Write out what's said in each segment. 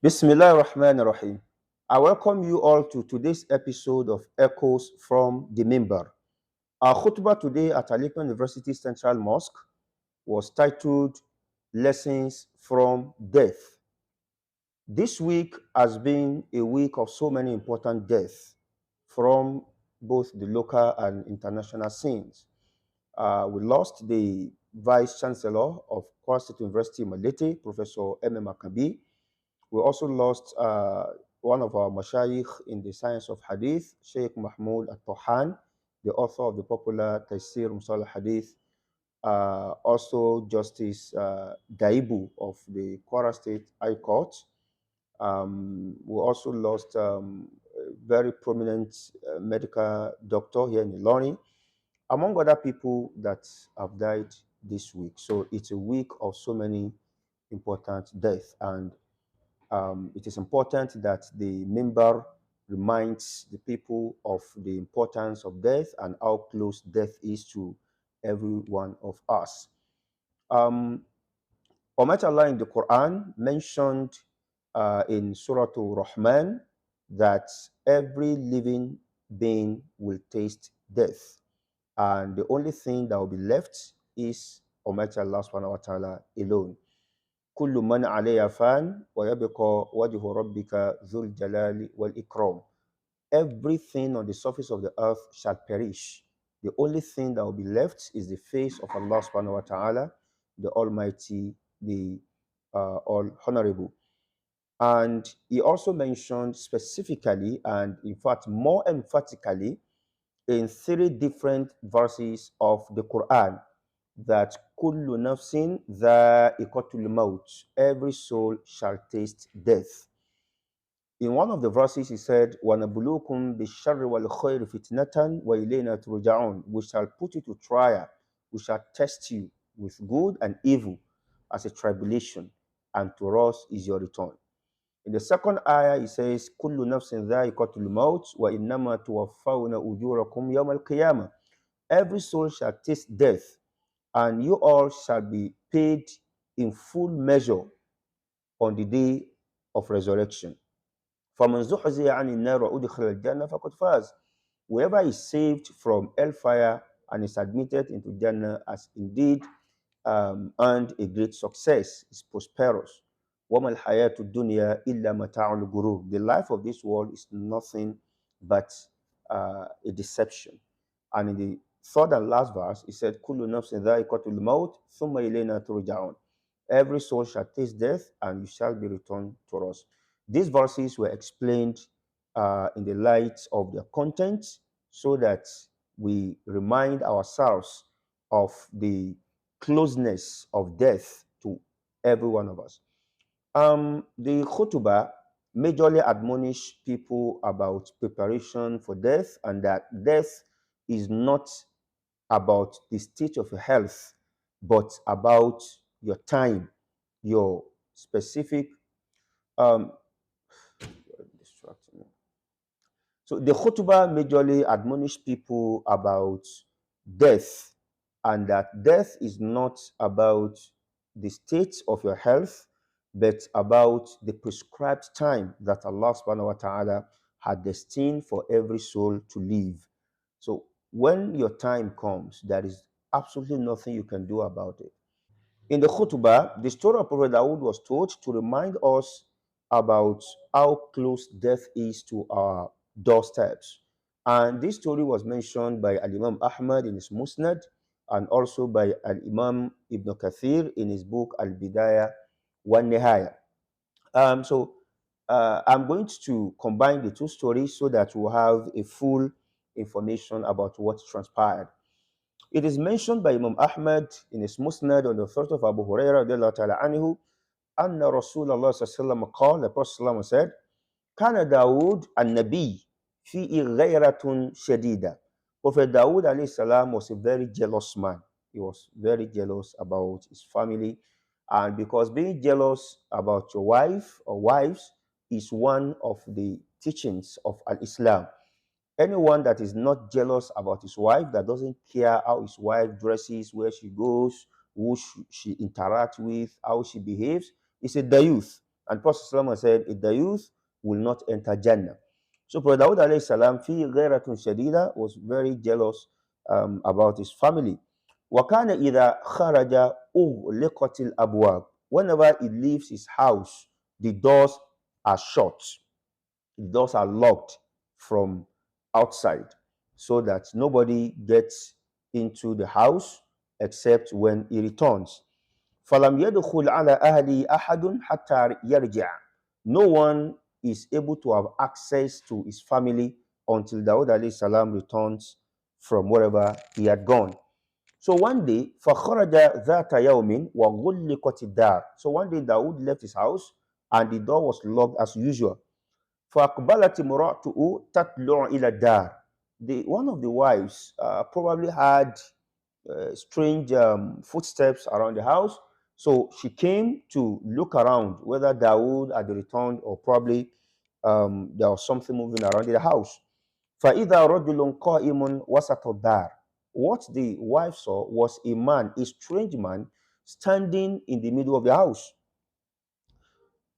Bismillah ar-Rahman ar-Rahim. I welcome you all to today's episode of Echoes from the Mimbar. Our khutbah today at Aleppo University Central Mosque was titled Lessons from Death. This week has been a week of so many important deaths from both the local and international scenes. We lost the Vice Chancellor of Kwara State University, Malete, Professor M. Makabi. We also lost one of our mashayikh in the science of hadith, Sheikh Mahmoud At-Tohan, the author of the popular Taysir Musal Hadith, also Justice Daibu of the Kwara State High Court. We also lost a very prominent medical doctor here in Ilorin, among other people that have died this week. So it's a week of so many important deaths, and it is important that the member reminds the people of the importance of death and how close death is to every one of us. Um, Almighty Allah in the Quran mentioned in Surah Al-Rahman that every living being will taste death, and the only thing that will be left is Almighty Allah subhanahu wa ta'ala alone. كل من عليها فان ويبقى وجه ربك ذو الجلال والإكرام. Everything on the surface of the earth shall perish. The only thing that will be left is the face of Allah subhanahu wa ta'ala, the Almighty, the All Honorable. And he also mentioned specifically, and in fact more emphatically, in three different verses of the Quran, that kullu nafsin dha'iqatul maut, every soul shall taste death. In one of the verses, he said, وَنَبْلُوكُمْ بِالشَّرِّ وَالْخَيْرِ فِتْنَةً وَإِلَيْنَا تُرْجَعُونَ. We shall put you to trial. We shall test you with good and evil as a tribulation, and to us is your return. In the second ayah, he says, كُلُّ نَفْسٍ ذَائِقَةُ الْمَوْتِ وَإِنَّمَا تُوَفَّوْنَ أُجُورَكُمْ يَوْمَ الْقِيَامَةِ. Every soul shall taste death, and you all shall be paid in full measure on the day of resurrection. فَمَنْ زُحْزِحَ عَنِ النَّارِ وَأُدْخِلَ الْجَنَّةَ فَقَدْ فَازَ. Whoever is saved from hellfire and is admitted into Jannah has indeed earned a great success, is prosperous. وَمَا الْحَيَاةُ الدُّنْيَا إِلَّا مَتَاعُ الْغُرُورِ. The life of this world is nothing but a deception. And in the third and last verse, he said, كُلُّ نَفْسٍ ذَائِقَةُ الْمَوْتِ ثُمَّ إِلَيْنَا تُرْجَعُونَ. Every soul shall taste death, and you shall be returned to us. These verses were explained in the light of their content, so that we remind ourselves of the closeness of death to every one of us. The khutbah majorly admonish people about preparation for death, and that death is not about the state of your health, but about your time, your specific. Um, distracting me. So the khutbah majorly admonish people about death, and that death is not about the state of your health, but about the prescribed time that Allah subhanahu wa ta'ala had destined for every soul to live. So when your time comes, there is absolutely nothing you can do about it. In the khutbah, the story of Prophet Dāwud was told to remind us about how close death is to our doorsteps. And this story was mentioned by Al-Imam Ahmad in his Musnad, and also by Al-Imam Ibn Kathir in his book Al-Bidayah wa Nihaya. I'm going to combine the two stories so that we'll have a full information about what transpired. It is mentioned by Imam Ahmad in his Musnad on the authority of Abu Hurairah radiallahu ta'ala anhu, أن رسول الله صلى الله عليه وسلم قال, the Prophet ﷺ said, كان داود النبي في غيرة شديدة. Prophet Dawud alayhi salam was a very jealous man. He was very jealous about his family, and because being jealous about your wife or wives is one of the teachings of Al-Islam. Anyone that is not jealous about his wife, that doesn't care how his wife dresses, where she goes, who she interacts with, how she behaves, is a dayuth. And Prophet ﷺ said, the youth will not enter Jannah. So Prophet Dawud alayhi salam, fi ghayratun shadida, was very jealous about his family. وَكَانَ إِذَا خَرَجَ أُغْلِقَتِ الْأَبْوَابِ. Whenever he leaves his house, the doors are shut. The doors are locked from outside so that nobody gets into the house except when he returns. فَلَمْ يَدْخُلْ عَلَى أَهْلِهِ أَحَدٌ حَتَّى يَرْجِعَ. No one is able to have access to his family until Dawud alayhi salam returns from wherever he had gone. So one day, فَخَرَجَ ذَاتَ يَوْمٍ وَغُلِّقَتِ الدَّارِ. So one day Dawud left his house and the door was locked as usual. فَأَقْبَلَتِ امْرَأَتُهُ تَطْلُعُ إِلَى الدَّارِ. One of the wives probably had strange footsteps around the house. So she came to look around whether Dawood had returned or probably there was something moving around in the house. فَإِذَا رَجُلٌ قَائِمٌ وَسَطَ الدَّارِ. What the wife saw was a man, a strange man, standing in the middle of the house.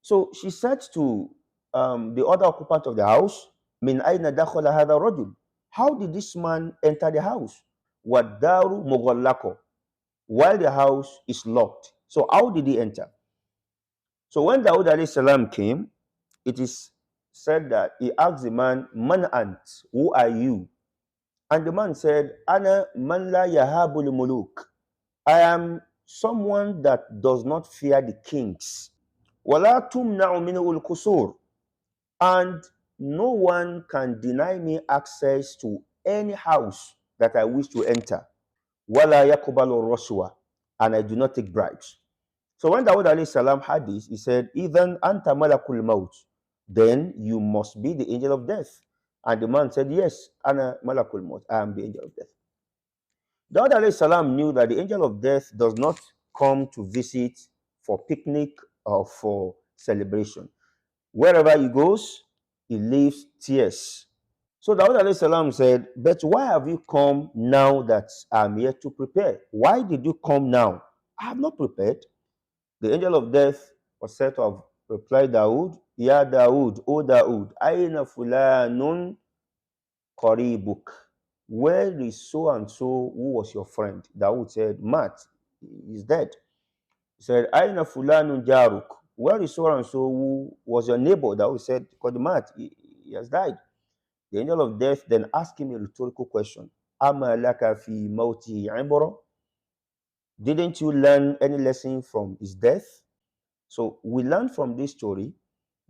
So she said to the other occupant of the house, مِنْ أَيْنَ دَخَلَ هَذَا الرَّجُلُ. How did this man enter the house? وَالدَّارُ مُغَلَّقٌ. While the house is locked. So how did he enter? So when Dawud alayhi salam came, it is said that he asked the man, Man ant, who are you? And the man said, Ana man la yahabul muluk. I am someone that does not fear the kings. Wala tumna'u minhu al-qusur. And no one can deny me access to any house that I wish to enter. Wala yakubalu rashwa. And I do not take bribes. So when Dawud alayhi salam had this, he said, Even anta malakul maut. Then you must be the angel of death. And the man said, Yes, ana malakul maut. I am the angel of death. Dawud alayhi salam knew that the angel of death does not come to visit for picnic or for celebration. Wherever he goes, he leaves tears. So Dawud alayhi salam said, But why have you come now that I'm here to prepare? Why did you come now? I have not prepared. The angel of death was said to have replied Dawud, Ya Dawud, O Dawud, Aina fulanun qaribuk. Where is so and so who was your friend? Dawud said, Matt, he's dead. He said, Aina fulanun jaruk. Where is so and so who was your neighbor? Dawud said, Matt, he has died. The angel of death then asked him a rhetorical question. Ama laka fi mawti ibra. Didn't you learn any lesson from his death? So we learn from this story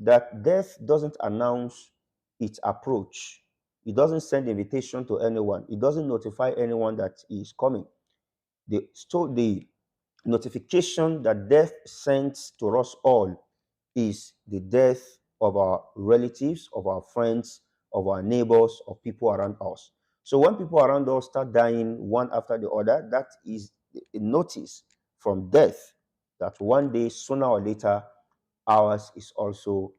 that death doesn't announce its approach. It doesn't send invitation to anyone. It doesn't notify anyone that he is coming. The notification that death sends to us all is the death of our relatives, of our friends, of our neighbors, of people around us. So when people around us start dying one after the other, that is a notice from death that one day, sooner or later, ours is also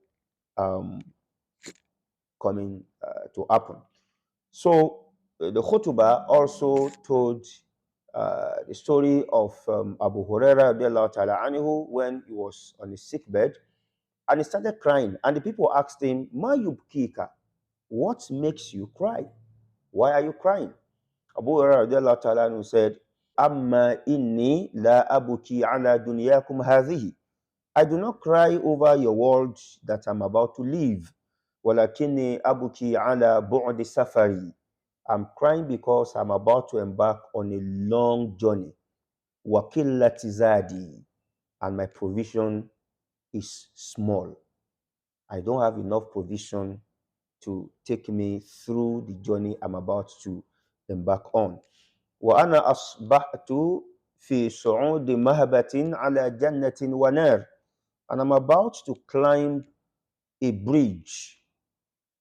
coming to happen. So the khutbah also told the story of Abu Huraira radiallahu ta'ala anhu when he was on his sick bed and he started crying. And the people asked him, Ma yubkika? What makes you cry? Why are you crying? Abu Huraira radiallahu ta'ala anhu said, Amma inni la abuki ala dunyakum hadhihi. I do not cry over your world that I'm about to leave. Walakinni abuki ala bu'di safari. I'm crying because I'm about to embark on a long journey. Wakillati zadi. And my provision is small. I don't have enough provision to take me through the journey I'm about to embark on. وأنا أصبحت في صعود مهبة على جنة ونار. And I'm about to climb a bridge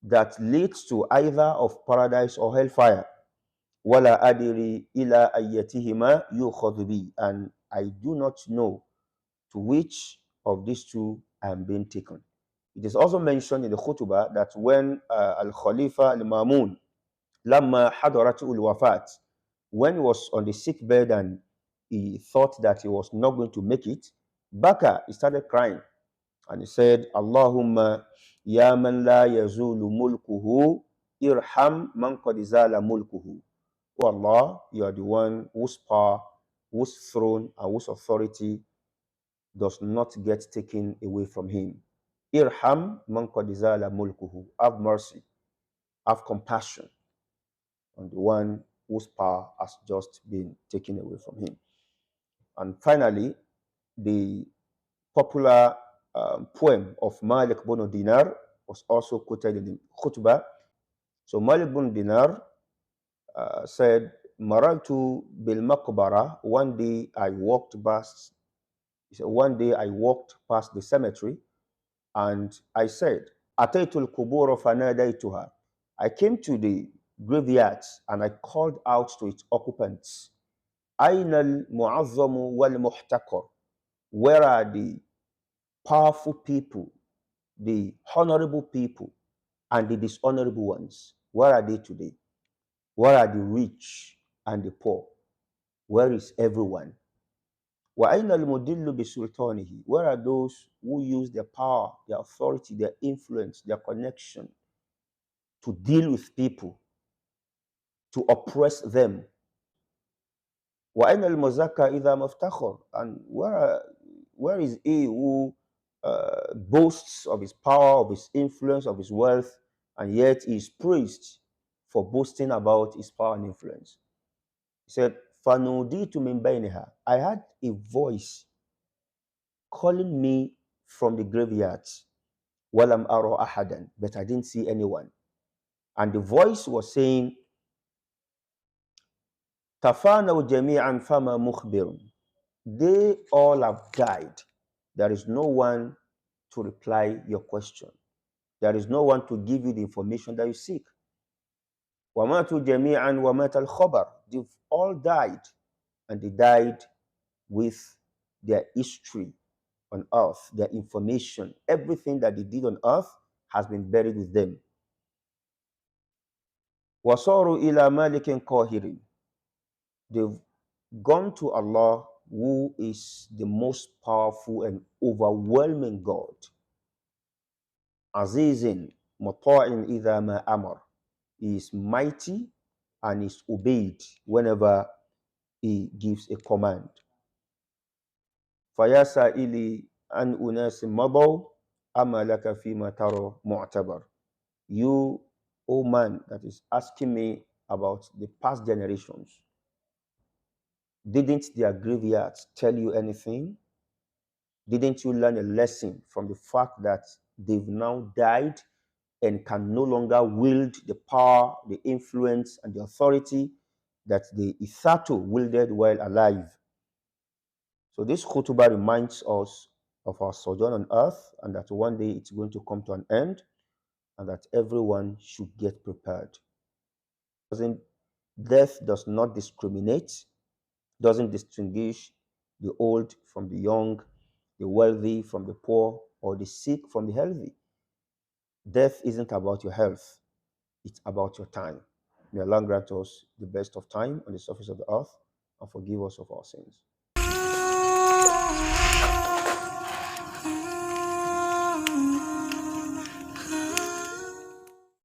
that leads to either of paradise or hellfire. Wala adiri ila ayyatihima yukhadhu bi. And I do not know to which of these two I am being taken. It is also mentioned in the khutbah that when Al-Khalifa Al-Mamun, lamma hadaratu al-wafat, when he was on the sick bed and he thought that he was not going to make it, Baka, he started crying. And he said, Allahumma ya man la yazulu mulkuhu irham man qad zala mulkuhu. O Allah, you are the one whose power, whose throne, and whose authority does not get taken away from him. Irham man qad zala mulkuhu. Have mercy, have compassion on the one whose power has just been taken away from him. And finally, the popular poem of Malik bin Dinar was also quoted in the khutbah. So Malik bin Dinar said, Maraltu bil maqbara. One day I walked past. He said, one day I walked past the cemetery, and I said, Ataitul kubur fanadaytuha. I came to the graveyards and I called out to its occupants, Aina al mu'azzamu wal muhtakar. Where are the powerful people, the honorable people, and the dishonorable ones? Where are they today? Where are the rich and the poor? Where is everyone? وَأَيْنَ الْمُدِلُّ بِسُلْطَانِهِ. Where are those who use their power, their authority, their influence, their connection to deal with people, to oppress them? وَأَيْنَ الْمُزَكَّى إِذَا مَفْتَخَرَ. And where is he who boasts of his power, of his influence, of his wealth, and yet he is praised for boasting about his power and influence? He said, فَنُودِيتُ مِنْ بَيْنِهَا. I had a voice calling me from the graveyards. وَلَمْ أَرَى أَحَدًا. But I didn't see anyone. And the voice was saying, تَفَانَوْا جَمِيعًا فَمَا مُخْبِرٌ. They all have died. There is no one to reply your question. There is no one to give you the information that you seek. وَمَاتُوا جَمِيعًا وَمَاتَ الْخَبَرُ. They've all died, and they died with their history on earth, their information. Everything that they did on earth has been buried with them. وَصَارُوا إِلَى مَالِكٍ قَاهِرٍ. They've gone to Allah, who is the most powerful and overwhelming God. Azizin muta'in idha ma amar. He is mighty and is obeyed whenever he gives a command. Fayasa ili an unas mabaw ama laka fima taro mu'tabar. You, O man, that is asking me about the past generations, didn't their graveyards tell you anything? Didn't you learn a lesson from the fact that they've now died and can no longer wield the power, the influence, and the authority that the Ithato wielded while alive? So this khutbah reminds us of our sojourn on earth, and that one day it's going to come to an end, and that everyone should get prepared. Death does not discriminate, doesn't distinguish the old from the young, the wealthy from the poor, or the sick from the healthy. Death isn't about your health, it's about your time. May Allah grant us the best of time on the surface of the earth and forgive us of our sins.